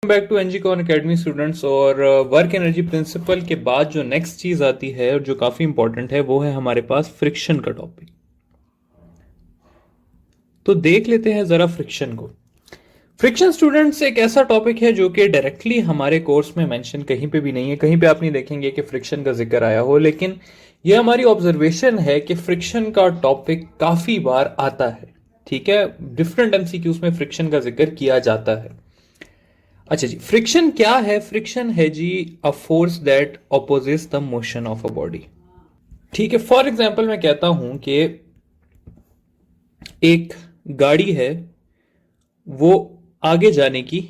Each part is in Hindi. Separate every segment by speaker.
Speaker 1: बैक टू एनजीकॉन एकेडमी स्टूडेंट्स। और वर्क एनर्जी प्रिंसिपल के बाद जो नेक्स्ट चीज आती है और जो काफी इंपॉर्टेंट है वो है हमारे पास फ्रिक्शन का टॉपिक। तो देख लेते हैं जरा फ्रिक्शन को। फ्रिक्शन स्टूडेंट्स एक ऐसा टॉपिक है जो कि डायरेक्टली हमारे कोर्स में मेंशन कहीं पे भी नहीं है। कहीं पे आप नहीं देखेंगे कि फ्रिक्शन का जिक्र आया हो, लेकिन यह हमारी ऑब्जर्वेशन है कि फ्रिक्शन का टॉपिक काफी बार आता है। ठीक है, डिफरेंट एमसीक्यूज में फ्रिक्शन का जिक्र किया जाता है। अच्छा जी, फ्रिक्शन क्या है? फ्रिक्शन है जी a force that opposes the motion of a body. ठीक है, फॉर एग्जाम्पल मैं कहता हूं कि एक गाड़ी है, वो आगे जाने की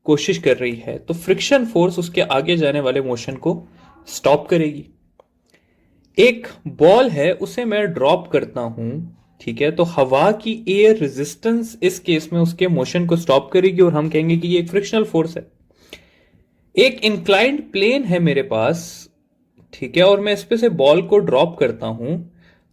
Speaker 1: कोशिश कर रही है, तो फ्रिक्शन फोर्स उसके आगे जाने वाले मोशन को स्टॉप करेगी। एक बॉल है, उसे मैं ड्रॉप करता हूं, ठीक है, तो हवा की एयर रेजिस्टेंस इस केस में उसके मोशन को स्टॉप करेगी और हम कहेंगे कि ये एक फ्रिक्शनल फोर्स है। एक इंक्लाइंड प्लेन है मेरे पास, ठीक है, और मैं इस पे से बॉल को ड्रॉप करता हूं,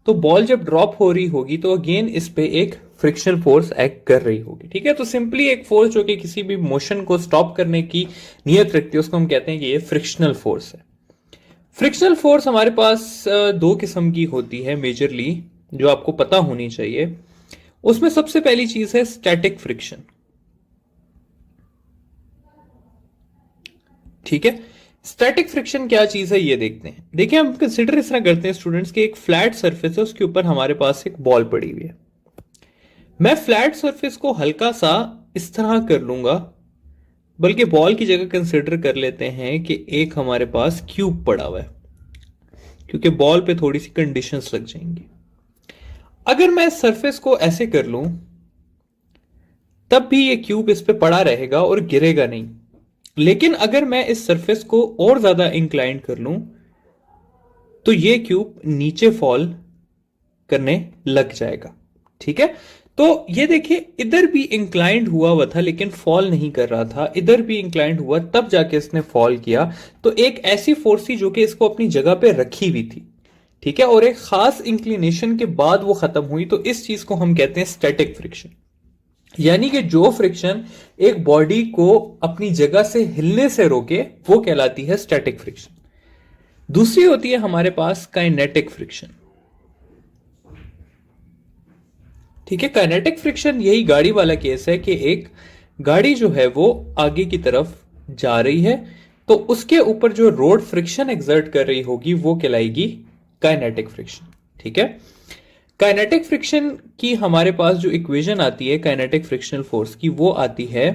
Speaker 1: तो बॉल जब ड्रॉप हो रही होगी तो अगेन इस पे एक फ्रिक्शनल फोर्स एक्ट कर रही होगी। ठीक है, तो सिंपली एक फोर्स जो कि किसी भी मोशन को स्टॉप करने की नियत रखती है उसको हम कहते हैं कि ये फ्रिक्शनल फोर्स है। फ्रिक्शनल फोर्स हमारे पास दो किस्म की होती है मेजरली, जो आपको पता होनी चाहिए। उसमें सबसे पहली चीज है स्टैटिक फ्रिक्शन। ठीक है, स्टैटिक फ्रिक्शन क्या चीज है ये देखते हैं। देखिए, हम कंसिडर इस तरह करते हैं स्टूडेंट्स के एक फ्लैट सरफेस है, उसके ऊपर हमारे पास एक बॉल पड़ी हुई है। मैं फ्लैट सरफेस को हल्का सा इस तरह कर लूंगा, बल्कि बॉल की जगह कंसिडर कर लेते हैं कि एक हमारे पास क्यूब पड़ा हुआ है, क्योंकि बॉल पे थोड़ी सी कंडीशंस लग जाएंगी। अगर मैं सरफेस को ऐसे कर लूं तब भी ये क्यूब इस पे पड़ा रहेगा और गिरेगा नहीं। लेकिन अगर मैं इस सरफेस को और ज्यादा इंक्लाइन कर लूं तो ये क्यूब नीचे फॉल करने लग जाएगा। ठीक है, तो ये देखिए, इधर भी इंक्लाइंड हुआ हुआ था लेकिन फॉल नहीं कर रहा था, इधर भी इंक्लाइंड हुआ तब जाके इसने फॉल किया। तो एक ऐसी फोर्स थी जो कि इसको अपनी जगह पे रखी हुई थी। ठीक है, और एक खास इंक्लिनेशन के बाद वो खत्म हुई, तो इस चीज को हम कहते हैं स्टैटिक फ्रिक्शन। यानी कि जो फ्रिक्शन एक बॉडी को अपनी जगह से हिलने से रोके वो कहलाती है स्टैटिक फ्रिक्शन। दूसरी होती है हमारे पास काइनेटिक फ्रिक्शन। ठीक है, काइनेटिक फ्रिक्शन यही गाड़ी वाला केस है कि एक गाड़ी जो है वो आगे की तरफ जा रही है, तो उसके ऊपर जो रोड फ्रिक्शन एक्सर्ट कर रही होगी वो कहलाएगी काइनेटिक फ्रिक्शन। ठीक है, काइनेटिक फ्रिक्शन की हमारे पास जो इक्वेशन आती है काइनेटिक फ्रिक्शनल फोर्स की, वो आती है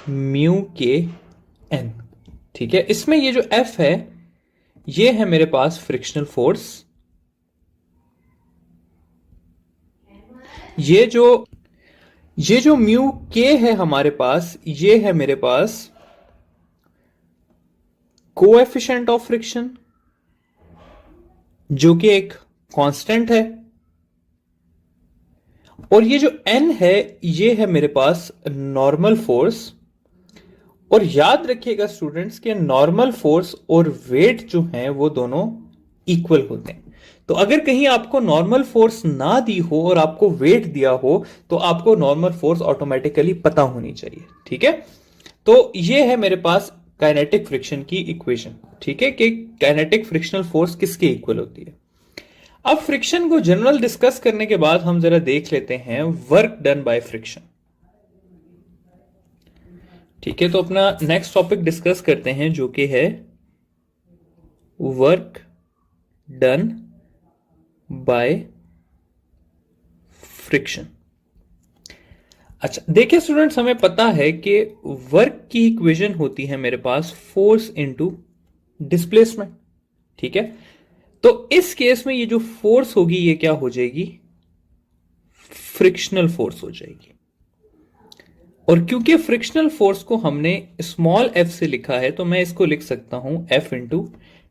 Speaker 1: म्यू के एन। ठीक है, इसमें ये जो एफ है ये है मेरे पास फ्रिक्शनल फोर्स। ये जो म्यू के है हमारे पास, ये है मेरे पास कोएफिशिएंट ऑफ फ्रिक्शन, जो कि एक कांस्टेंट है। और ये जो n है ये है मेरे पास नॉर्मल फोर्स। और याद रखिएगा स्टूडेंट्स के नॉर्मल फोर्स और वेट जो है वो दोनों इक्वल होते हैं। तो अगर कहीं आपको नॉर्मल फोर्स ना दी हो और आपको वेट दिया हो तो आपको नॉर्मल फोर्स ऑटोमेटिकली पता होनी चाहिए। ठीक है, तो ये है मेरे पास काइनेटिक फ्रिक्शन की इक्वेशन। ठीक है, कि काइनेटिक फ्रिक्शनल फोर्स किसके इक्वल होती है। अब फ्रिक्शन को जनरल डिस्कस करने के बाद हम जरा देख लेते हैं वर्क डन बाय फ्रिक्शन। ठीक है, तो अपना नेक्स्ट टॉपिक डिस्कस करते हैं जो कि है वर्क डन बाय फ्रिक्शन। अच्छा देखिए स्टूडेंट्स, हमें पता है कि वर्क की इक्वेशन होती है मेरे पास फोर्स इनटू डिस्प्लेसमेंट। ठीक है, तो इस केस में ये जो फोर्स होगी ये क्या हो जाएगी? फ्रिक्शनल फोर्स हो जाएगी। और क्योंकि फ्रिक्शनल फोर्स को हमने स्मॉल एफ से लिखा है तो मैं इसको लिख सकता हूं एफ इंटू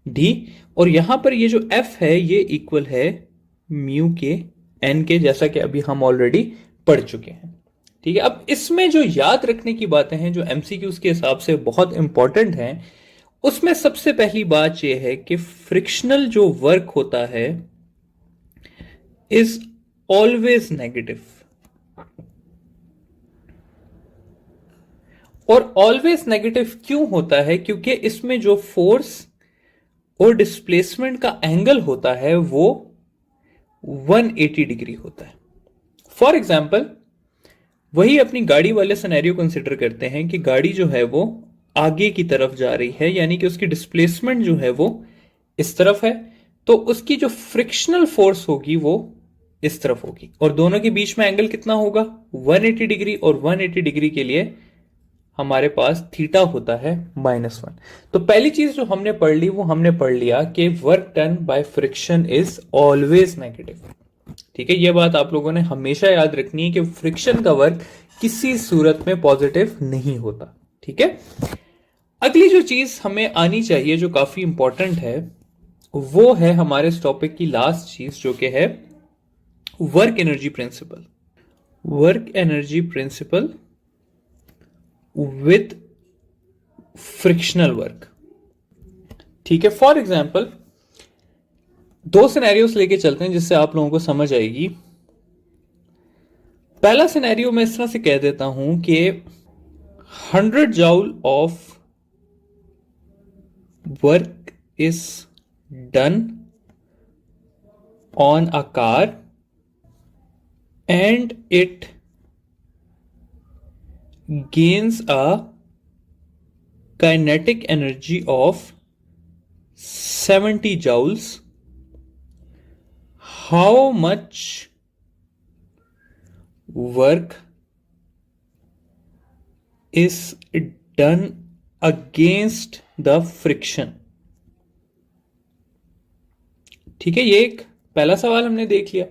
Speaker 1: डी। और यहां पर ये जो एफ है ये इक्वल है म्यू के एन के, जैसा कि अभी हम ऑलरेडी पढ़ चुके हैं। ठीक है, अब इसमें जो याद रखने की बातें हैं जो एमसीक्यूज के हिसाब से बहुत इंपॉर्टेंट हैं, उसमें सबसे पहली बात यह है कि फ्रिक्शनल जो वर्क होता है इज ऑलवेज नेगेटिव। और ऑलवेज नेगेटिव क्यों होता है? क्योंकि इसमें जो फोर्स और डिस्प्लेसमेंट का एंगल होता है वो 180 डिग्री होता है। फॉर एग्जाम्पल, वही अपनी गाड़ी वाले सिनेरियो कंसिडर करते हैं कि गाड़ी जो है वो आगे की तरफ जा रही है, यानी कि उसकी डिस्प्लेसमेंट जो है वो इस तरफ है, तो उसकी जो फ्रिक्शनल फोर्स होगी वो इस तरफ होगी, और दोनों के बीच में एंगल कितना होगा? 180 डिग्री, और 180 डिग्री के लिए हमारे पास थीटा होता है -1। तो पहली चीज जो हमने पढ़ ली वो हमने पढ़ लिया कि work done by friction is always negative. ठीक है, यह बात आप लोगों ने हमेशा याद रखनी है कि फ्रिक्शन का वर्क किसी सूरत में पॉजिटिव नहीं होता। ठीक है, अगली जो चीज हमें आनी चाहिए जो काफी इंपॉर्टेंट है वो है हमारे इस टॉपिक की लास्ट चीज जो कि है work energy principal. Work energy principal with frictional work. ठीक है, फॉर एग्जाम्पल दो सिनेरियोस लेके चलते हैं जिससे आप लोगों को समझ आएगी। पहला सिनेरियो मैं इस तरह से कह देता हूं कि 100 joule of work is done on a car and it gains a kinetic energy of 70 joules. How much work is done against the friction? ठीक है, ये एक पहला सवाल हमने देख लिया।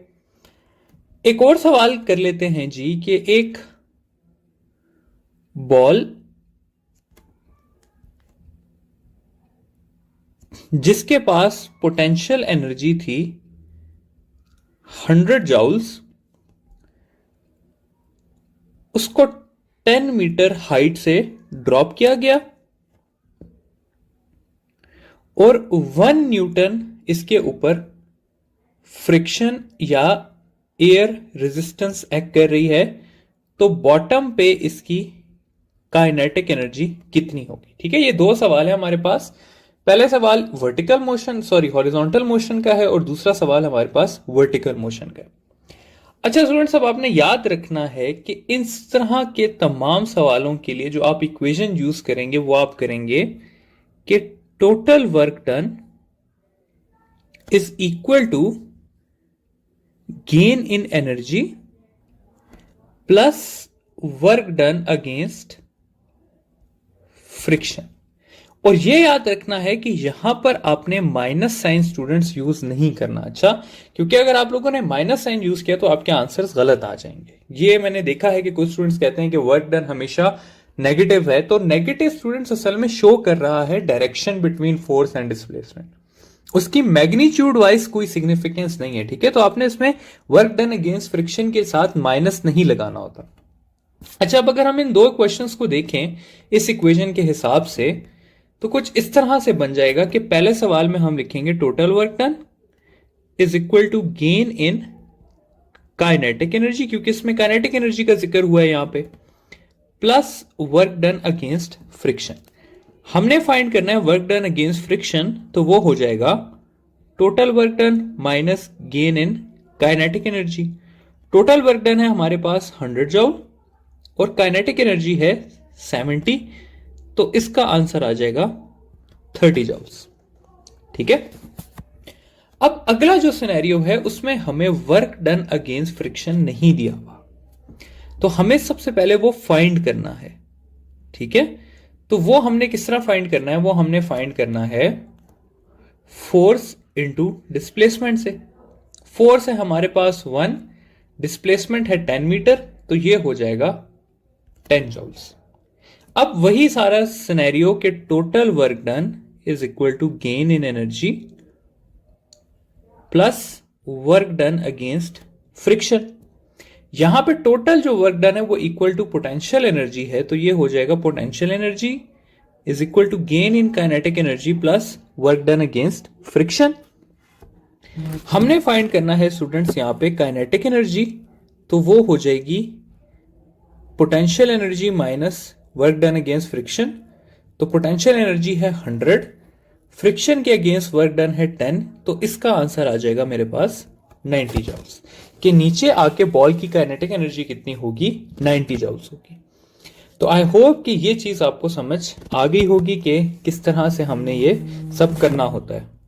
Speaker 1: एक और सवाल कर लेते हैं जी कि एक बॉल जिसके पास पोटेंशियल एनर्जी थी 100 जूल्स, उसको 10 मीटर हाइट से ड्रॉप किया गया और 1 न्यूटन इसके ऊपर फ्रिक्शन या एयर रेजिस्टेंस एक्ट कर रही है, तो बॉटम पे इसकी काइनेटिक एनर्जी कितनी होगी? ठीक है, ये दो सवाल है हमारे पास। पहले सवाल हॉरिजॉन्टल मोशन का है और दूसरा सवाल हमारे पास वर्टिकल मोशन का है। अच्छा स्टूडेंट्स, अब आपने याद रखना है कि इस तरह के तमाम सवालों के लिए जो आप इक्वेशन यूज करेंगे वो आप करेंगे कि total work done is equal to gain in energy plus work done against friction। और यह याद रखना है कि यहां पर आपने माइनस साइन स्टूडेंट्स यूज नहीं करना। अच्छा, क्योंकि अगर आप लोगों ने माइनस साइन यूज किया तो आपके आंसर्स गलत आ जाएंगे। ये मैंने देखा है कि कुछ स्टूडेंट्स कहते हैं कि वर्क डन हमेशा नेगेटिव है, तो नेगेटिव स्टूडेंट्स असल में शो कर रहा है direction between force and displacement, उसकी मैग्नीट्यूड वाइज कोई सिग्निफिकेंस नहीं है। ठीक है, तो आपने इसमें वर्क डन अगेंस्ट फ्रिक्शन के साथ माइनस नहीं लगाना होता। अच्छा, अब अगर हम इन दो क्वेश्चंस को देखें इस इक्वेशन के हिसाब से तो कुछ इस तरह से बन जाएगा कि पहले सवाल में हम लिखेंगे total work done is equal to gain in kinetic energy, क्योंकि इसमें काइनेटिक एनर्जी का जिक्र हुआ है यहां पे, plus work done against friction. हमने फाइंड करना है वर्क डन अगेंस्ट फ्रिक्शन, तो वो हो जाएगा total work done minus gain in kinetic energy. Total work done है हमारे पास 100 जूल और काइनेटिक एनर्जी है 70, तो इसका आंसर आ जाएगा 30 जूल्स। ठीक है, अब अगला जो सिनेरियो है उसमें हमें वर्क डन अगेंस्ट फ्रिक्शन नहीं दिया हुआ, तो हमें सबसे पहले वो फाइंड करना है। ठीक है, तो वो हमने किस तरह फाइंड करना है? वो हमने फाइंड करना है फोर्स इंटू डिस्प्लेसमेंट से। फोर्स है हमारे पास 1, डिस्प्लेसमेंट है 10 मीटर, तो ये हो जाएगा 10 जूल्स। अब वही सारा सिनेरियो के total work done is equal to gain in energy plus work done against friction. यहां पे टोटल जो वर्क डन है वो इक्वल टू पोटेंशियल एनर्जी है, तो ये हो जाएगा potential energy is equal to gain in kinetic energy plus work done against friction. हमने फाइंड करना है स्टूडेंट्स यहां पे काइनेटिक एनर्जी, तो वो हो जाएगी potential energy minus work done against friction, तो पोटेंशियल एनर्जी है 100, फ्रिक्शन के अगेंस्ट वर्क डन है 10, तो इसका आंसर आ जाएगा मेरे पास 90 जूल्स। कि नीचे आके बॉल की काइनेटिक एनर्जी कितनी होगी, 90 जूल्स होगी। तो आई होप कि ये चीज आपको समझ आ गई होगी कि किस तरह से हमने ये सब करना होता है।